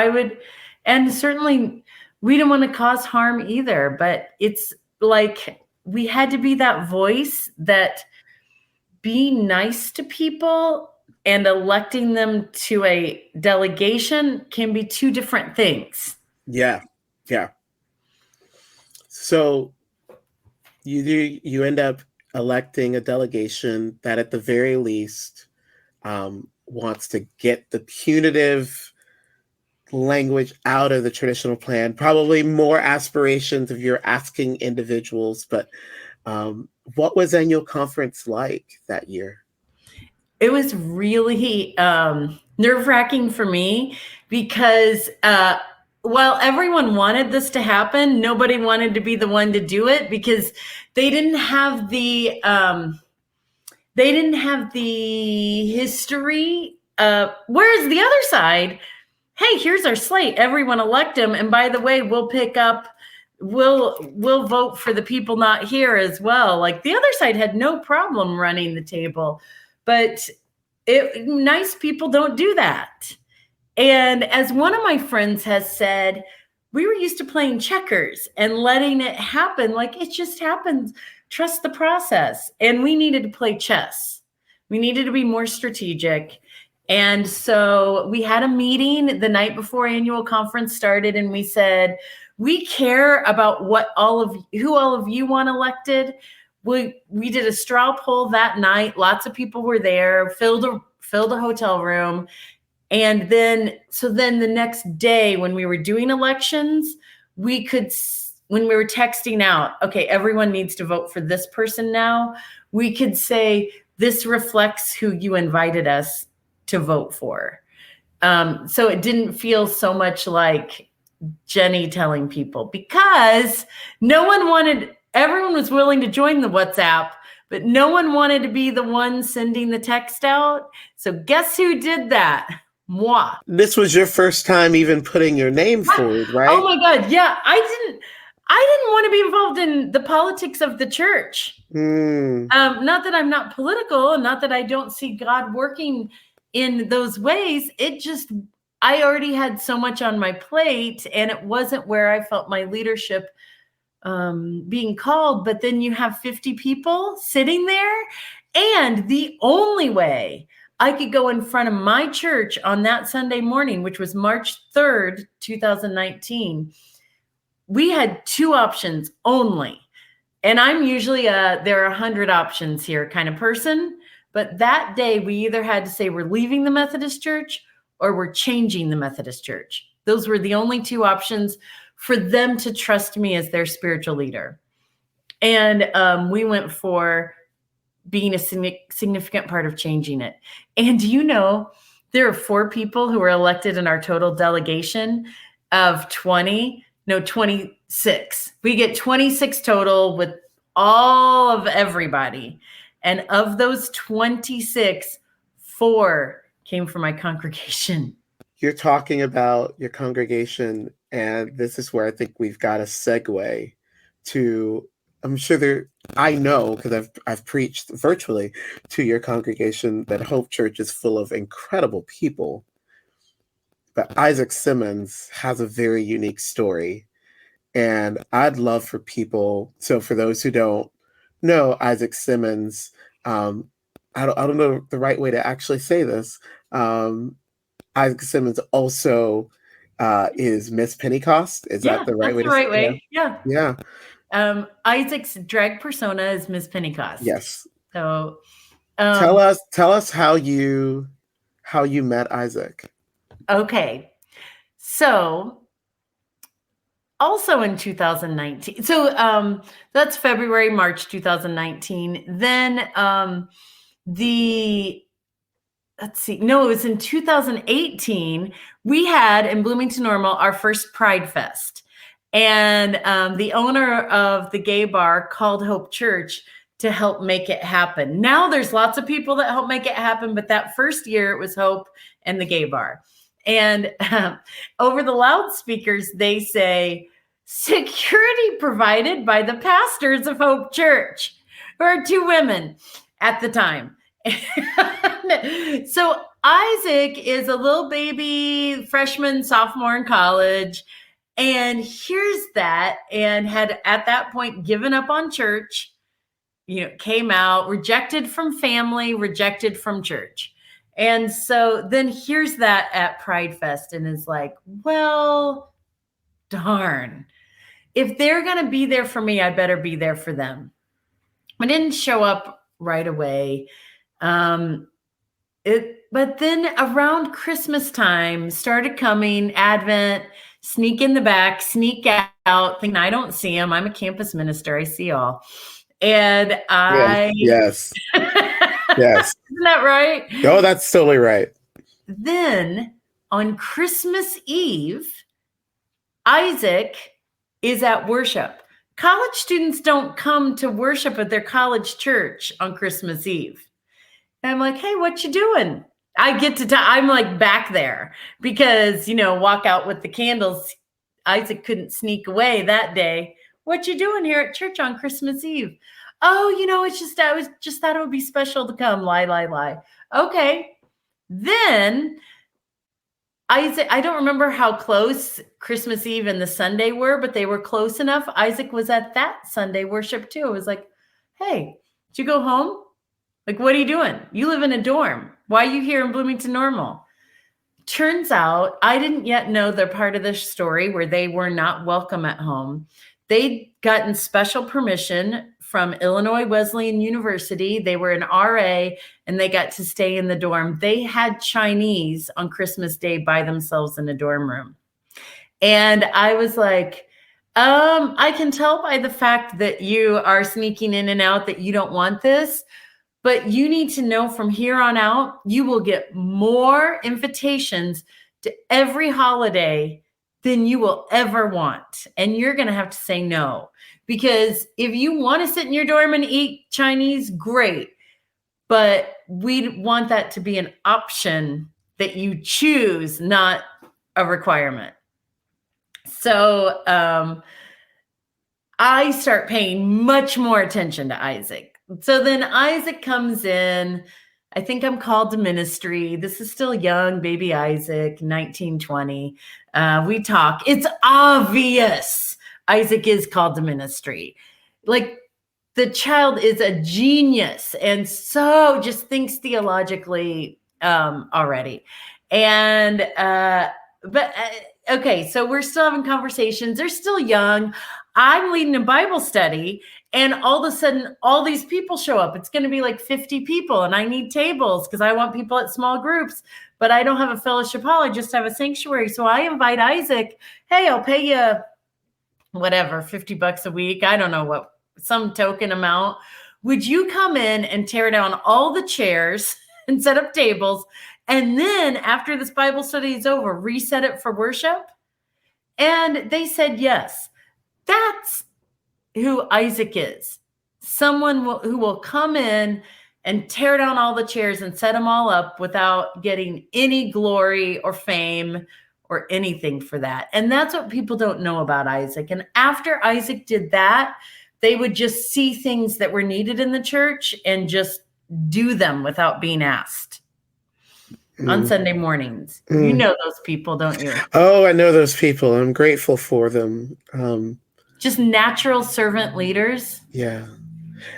And certainly we don't want to cause harm either, but it's like we had to be that voice that be nice to people and electing them to a delegation can be two different things. Yeah. So you end up electing a delegation that at the very least wants to get the punitive language out of the traditional plan, probably more aspirations if you're asking individuals. But what was annual conference like that year? It was really nerve-wracking for me because while everyone wanted this to happen, nobody wanted to be the one to do it because they didn't have the history. Whereas the other side, hey, here's our slate. Everyone elect them, and by the way, we'll vote for the people not here as well. Like the other side had no problem running the table, but nice people don't do that. And as one of my friends has said, we were used to playing checkers and letting it happen. Like it just happens. Trust the process. And we needed to play chess. We needed to be more strategic. And so we had a meeting the night before annual conference started, and we said, we care about who all of you want elected. We did a straw poll that night. Lots of people were there, filled a hotel room. And then the next day when we were doing elections, when we were texting out, okay, everyone needs to vote for this person now, we could say, this reflects who you invited us to vote for. So it didn't feel so much like Jennie telling people, because everyone was willing to join the WhatsApp, but no one wanted to be the one sending the text out. So guess who did that? Moi. This was your first time even putting your name forward, right? Oh my God. Yeah. I didn't want to be involved in the politics of the church. Not that I'm not political, and not that I don't see God working in those ways. I already had so much on my plate, and it wasn't where I felt my leadership being called. But then you have 50 people sitting there, and the only way I could go in front of my church on that Sunday morning, which was March 3rd, 2019, we had two options only. And I'm usually there are 100 options here kind of person. But that day we either had to say we're leaving the Methodist Church or we're changing the Methodist Church. Those were the only two options for them to trust me as their spiritual leader. And we went for being a significant part of changing it. And there are 4 people who were elected in our total delegation of 26. We get 26 total with all of everybody. And of those 26, 4 came from my congregation. You're talking about your congregation, and this is where I think we've got a segue to, I'm sure I know, because I've preached virtually to your congregation, that Hope Church is full of incredible people. But Isaac Simmons has a very unique story. And I'd love for people, so for those who don't know Isaac Simmons, I don't know the right way to actually say this. Isaac Simmons also is Miss Pennycost. Is that the right way to say it? Way. Yeah. Yeah. Isaac's drag persona is Miss Pennycost. Yes. So tell us how you met Isaac. Okay. So also in 2019, so that's February, March 2019. Then it was in 2018, we had in Bloomington Normal our first Pride Fest. And the owner of the gay bar called Hope Church to help make it happen. Now there's lots of people that help make it happen, but that first year it was Hope and the gay bar. And over the loudspeakers, they say, security provided by the pastors of Hope Church, who are 2 women at the time. So Isaac is a little baby freshman, sophomore in college, and hears that, and had at that point given up on church, came out, rejected from family, rejected from church. And so then hears that at Pride Fest and is like, well, darn, if they're going to be there for me, I better be there for them. I didn't show up right away. But then around Christmas time started coming, Advent, sneak in the back, sneak out, thinking I don't see him. I'm a campus minister. I see y'all. And Yes. Yes. Isn't that right? Oh, that's totally right. Then on Christmas Eve, Isaac is at worship. College students don't come to worship at their college church on Christmas Eve. And I'm like, hey, what you doing? I get to I'm like back there because, walk out with the candles. Isaac couldn't sneak away that day. What you doing here at church on Christmas Eve? Oh, it's just, I just thought it would be special to come. Lie. Okay. Then Isaac, I don't remember how close Christmas Eve and the Sunday were, but they were close enough. Isaac was at that Sunday worship too. It was like, hey, did you go home? Like, what are you doing? You live in a dorm. Why are you here in Bloomington Normal? Turns out I didn't yet know they're part of this story where they were not welcome at home. They'd gotten special permission from Illinois Wesleyan University. They were an RA and they got to stay in the dorm. They had Chinese on Christmas Day by themselves in a dorm room. And I was like, I can tell by the fact that you are sneaking in and out that you don't want this. But you need to know from here on out, you will get more invitations to every holiday than you will ever want. And you're going to have to say no. Because if you want to sit in your dorm and eat Chinese, great. But we want that to be an option that you choose, not a requirement. So I start paying much more attention to Isaac. So then Isaac comes in. I think I'm called to ministry. This is still young, baby Isaac, 19, 20. We talk. It's obvious Isaac is called to ministry. Like, the child is a genius and so just thinks theologically already. And, okay, so we're still having conversations. They're still young. I'm leading a Bible study. And all of a sudden, all these people show up. It's going to be like 50 people, and I need tables because I want people at small groups, but I don't have a fellowship hall. I just have a sanctuary. So I invite Isaac, hey, I'll pay you whatever, $50 a week. I don't know what, some token amount. Would you come in and tear down all the chairs and set up tables? And then after this Bible study is over, reset it for worship? And they said yes. That's who Isaac is. Someone who will come in and tear down all the chairs and set them all up without getting any glory or fame or anything for that. And that's what people don't know about Isaac. And after Isaac did that, they would just see things that were needed in the church and just do them without being asked. On Sunday mornings. You know those people, don't you? Oh, I know those people. I'm grateful for them. Just natural servant leaders. Yeah.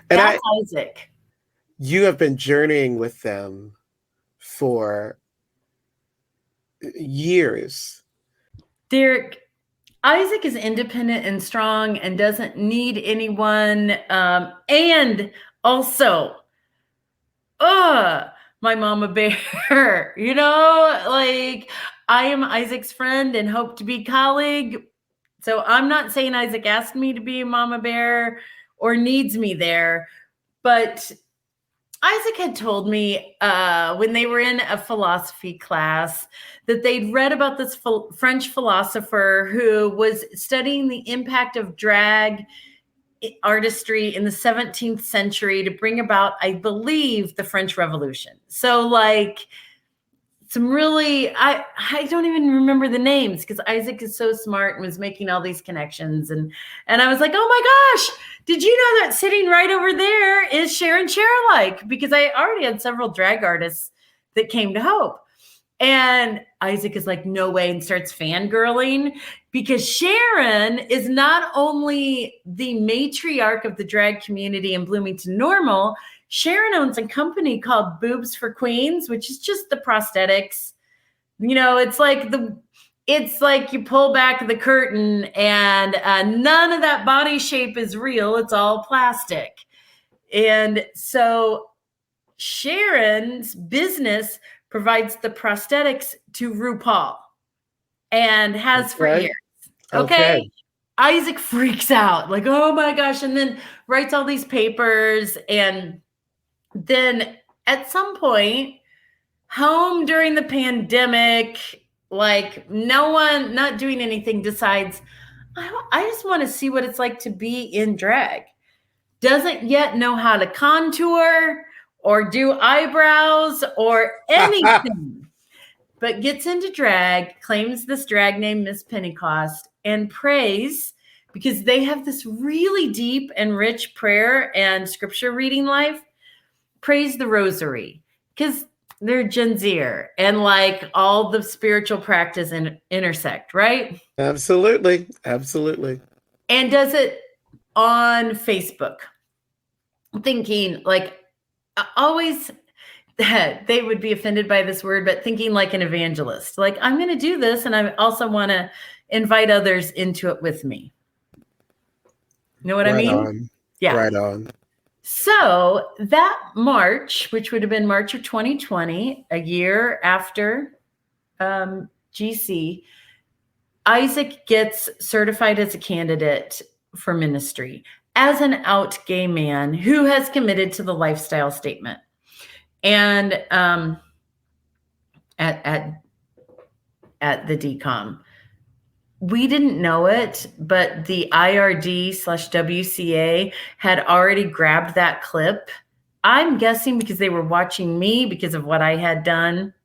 And that's Isaac. You have been journeying with them for years. Derek, Isaac is independent and strong and doesn't need anyone. And also, my mama bear, you know, like I am Isaac's friend and hope to be colleague. So I'm not saying Isaac asked me to be a mama bear or needs me there, but Isaac had told me when they were in a philosophy class that they'd read about this French philosopher who was studying the impact of drag artistry in the 17th century to bring about, I believe, the French Revolution. So like some really, I don't even remember the names because Isaac is so smart and was making all these connections. And I was like, oh my gosh, did you know that sitting right over there is Sharon Cherylike? Because I already had several drag artists that came to Hope. And Isaac is like, no way, and starts fangirling because Sharon is not only the matriarch of the drag community in Bloomington Normal, Sharon owns a company called Boobs for Queens, which is just the prosthetics. You know, it's like you pull back the curtain and none of that body shape is real. It's all plastic. And so Sharon's business provides the prosthetics to RuPaul and has for years. Okay. Isaac freaks out like, oh my gosh. And then writes all these papers. And then at some point, home during the pandemic, like no one, not doing anything, decides, I just want to see what it's like to be in drag. Doesn't yet know how to contour or do eyebrows or anything, but gets into drag, claims this drag name Miss Pennycost, and prays because they have this really deep and rich prayer and scripture reading life. Praise the rosary because they're Gen Zer, and like all the spiritual practice intersect, right? Absolutely. Absolutely. And does it on Facebook, thinking like always they would be offended by this word, but thinking like an evangelist, like I'm going to do this and I also want to invite others into it with me. You know what I mean? On. Yeah. Right on. So that March, which would have been March of 2020, a year after GC, Isaac gets certified as a candidate for ministry as an out gay man who has committed to the lifestyle statement. And at the DCOM, we didn't know it, but the IRD/WCA had already grabbed that clip. I'm guessing because they were watching me because of what I had done,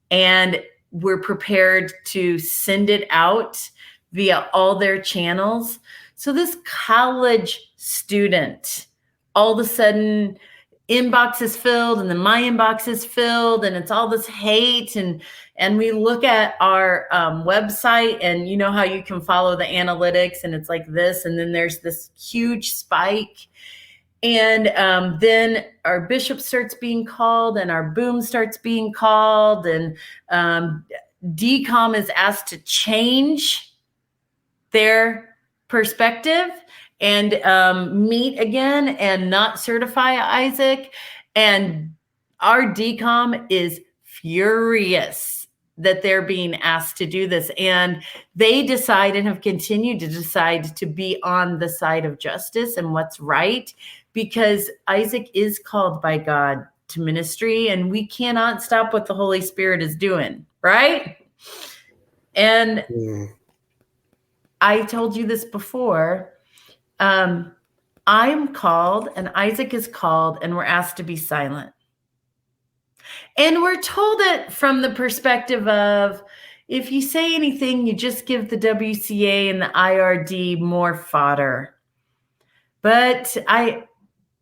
and were prepared to send it out via all their channels. So this college student, all of a sudden, inbox is filled, and then my inbox is filled, and it's all this hate, and we look at our website, and you know how you can follow the analytics, and it's like this, and then there's this huge spike, and then our bishop starts being called, and our boom starts being called, and DCOM is asked to change their perspective and meet again and not certify Isaac. And our DCOM is furious that they're being asked to do this. And they decide and have continued to decide to be on the side of justice and what's right, because Isaac is called by God to ministry, and we cannot stop what the Holy Spirit is doing, right? And I told you this before. I'm called, and Isaac is called, and we're asked to be silent. And we're told it from the perspective of, if you say anything, you just give the WCA and the IRD more fodder. But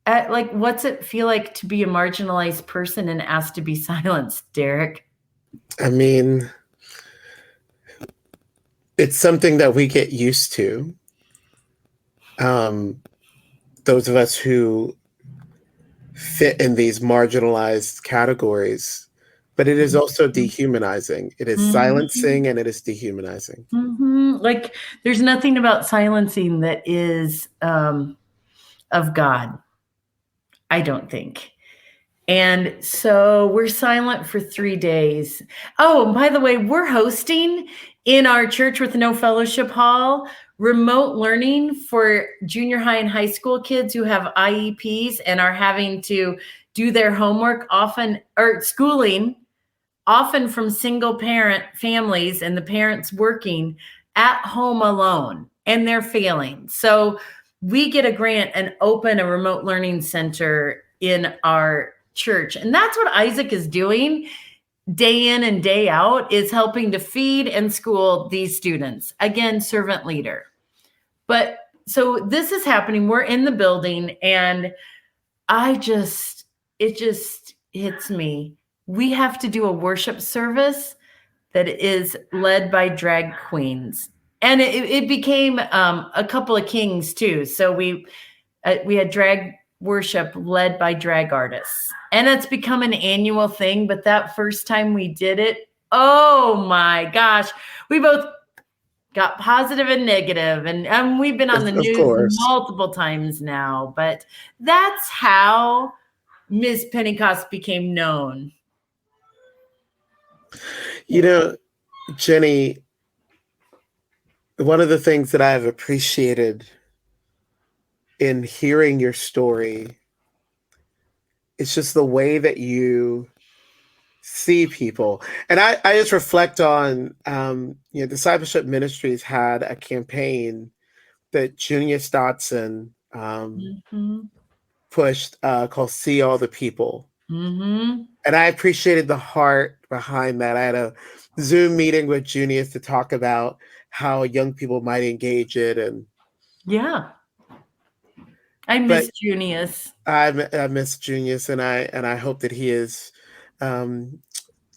like, what's it feel like to be a marginalized person and asked to be silenced, Derek? I mean, it's something that we get used to. Those of us who fit in these marginalized categories, but it is also dehumanizing. It is silencing, and it is dehumanizing. Like, there's nothing about silencing that is of God, I don't think. And so we're silent for 3 days. Oh, by the way, we're hosting in our church with no fellowship hall remote learning for junior high and high school kids who have IEPs and are having to do their homework often, or schooling, often from single parent families, and the parents working at home alone, and they're failing. So we get a grant and open a remote learning center in our church. And that's what Isaac is doing day in and day out, is helping to feed and school these students. Again, servant leader. But so this is happening. We're in the building, and it just hits me. We have to do a worship service that is led by drag queens. And it became a couple of kings too. So we had drag worship led by drag artists. And it's become an annual thing. But that first time we did it, oh my gosh, we both got positive and negative. And we've been on the news multiple times now. But that's how Miss Pennycost became known. You know, Jennie, one of the things that I've appreciated in hearing your story, it's just the way that you see people. And I just reflect on, Discipleship Ministries had a campaign that Junius Dotson pushed called See All the People. And I appreciated the heart behind that. I had a Zoom meeting with Junius to talk about how young people might engage it. And yeah, I miss Junius. I miss Junius, and I hope that he is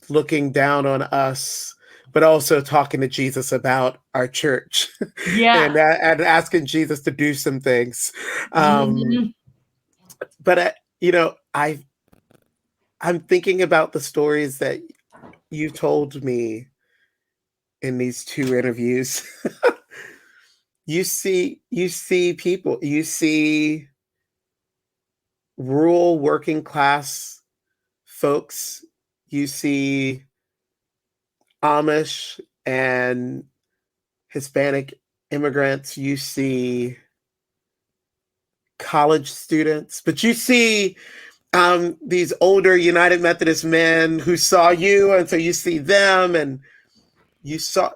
looking down on us, but also talking to Jesus about our church Yeah. and asking Jesus to do some things. Mhm. But I'm thinking about the stories that you told me in these two interviews. You see people, you see rural working class folks, you see Amish and Hispanic immigrants, you see college students, but you see these older United Methodist men who saw you, and so you see them, and you saw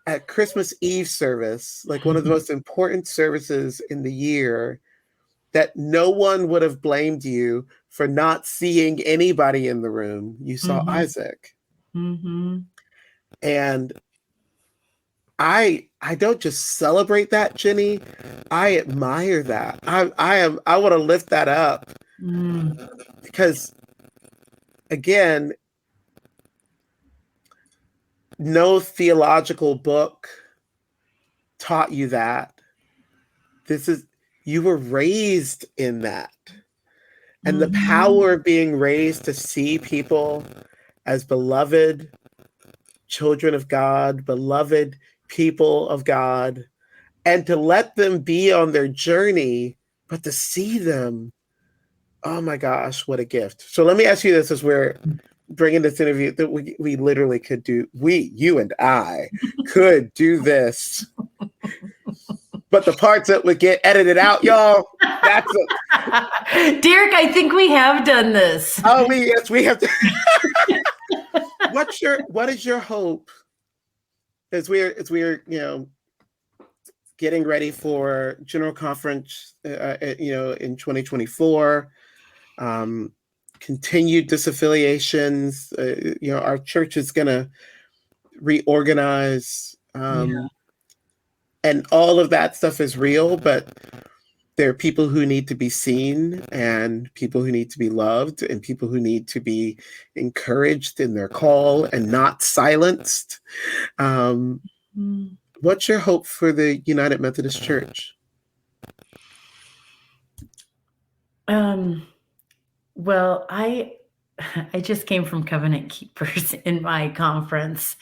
at Christmas Eve service, like one of the most important services in the year, that no one would have blamed you for not seeing anybody in the room. You saw Mhm. Isaac. Mhm. And I don't just celebrate that, Jennie. I admire that. I want to lift that up because, again, no theological book taught you that. You were raised in that. And the power of being raised to see people as beloved children of God, beloved people of God, and to let them be on their journey, but to see them. Oh my gosh, what a gift. So let me ask you this as we're bringing this interview that we literally could do, you and I could do this. But the parts that would get edited out, y'all, that's it. Derek, I think we have done this. Oh, yes, we have to. What is your hope as we're getting ready for General Conference, in 2024, continued disaffiliations. Our church is going to reorganize, and all of that stuff is real, but there are people who need to be seen, and people who need to be loved, and people who need to be encouraged in their call and not silenced. What's your hope for the United Methodist Church? Well, I just came from Covenant Keepers in my conference.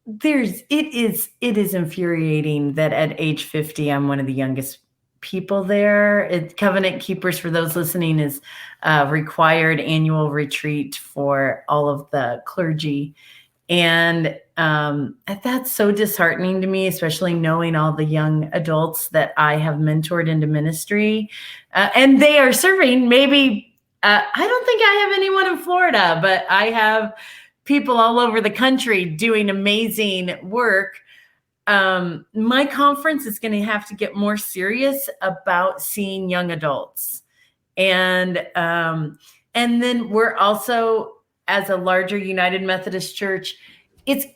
It is infuriating that at age 50, I'm one of the youngest people there. Covenant Keepers, for those listening, is a required annual retreat for all of the clergy. And that's so disheartening to me, especially knowing all the young adults that I have mentored into ministry. And they are serving maybe, I don't think I have anyone in Florida, but I have people all over the country doing amazing work. My conference is going to have to get more serious about seeing young adults. And then we're also, as a larger United Methodist Church, it's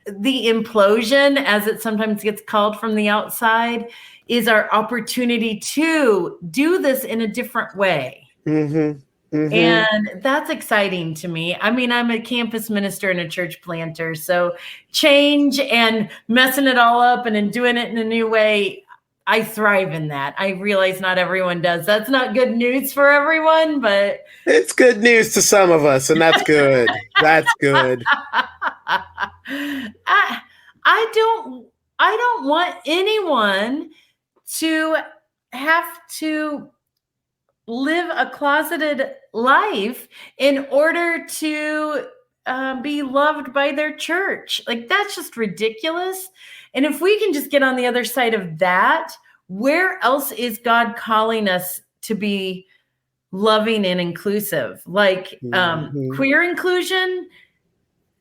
the implosion, as it sometimes gets called from the outside, is our opportunity to do this in a different way. And that's exciting to me. I mean, I'm a campus minister and a church planter, so change and messing it all up and doing it in a new way, I thrive in that. I realize not everyone does. That's not good news for everyone, but it's good news to some of us, and that's good. That's good. I don't want anyone to have to live a closeted life in order to be loved by their church. Like, that's just ridiculous. And if we can just get on the other side of that, where else is God calling us to be loving and inclusive? Like queer inclusion,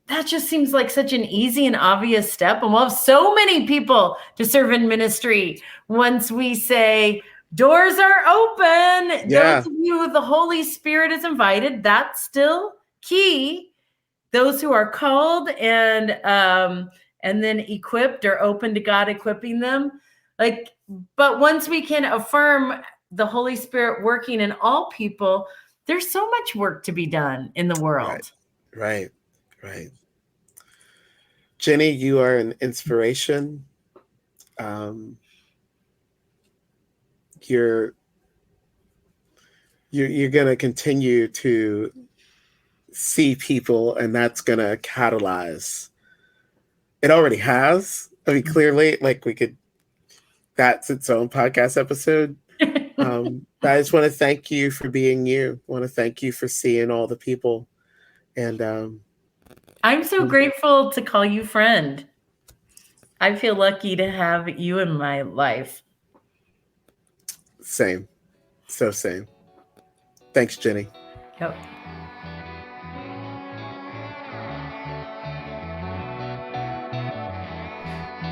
that just seems like such an easy and obvious step. And we'll have so many people to serve in ministry once we say, doors are open. Yeah. Those of you who the Holy Spirit is invited, that's still key. Those who are called and then equipped or open to God equipping them. But once we can affirm the Holy Spirit working in all people, there's so much work to be done in the world. Right. Jennie, you are an inspiration. You're going to continue to see people, and that's going to catalyze. It already has. I mean, clearly, like that's its own podcast episode. But I just want to thank you for being you. I want to thank you for seeing all the people. And I'm so grateful to call you friend. I feel lucky to have you in my life. Same. So same. Thanks, Jennie. Yep.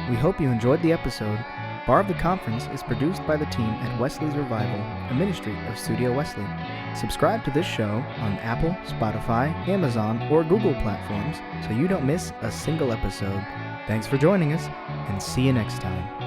We hope you enjoyed the episode. Bar of the Conference is produced by the team at Wesley's Revival, a ministry of Studio Wesley. Subscribe to this show on Apple, Spotify, Amazon, or Google platforms so you don't miss a single episode. Thanks for joining us, and see you next time.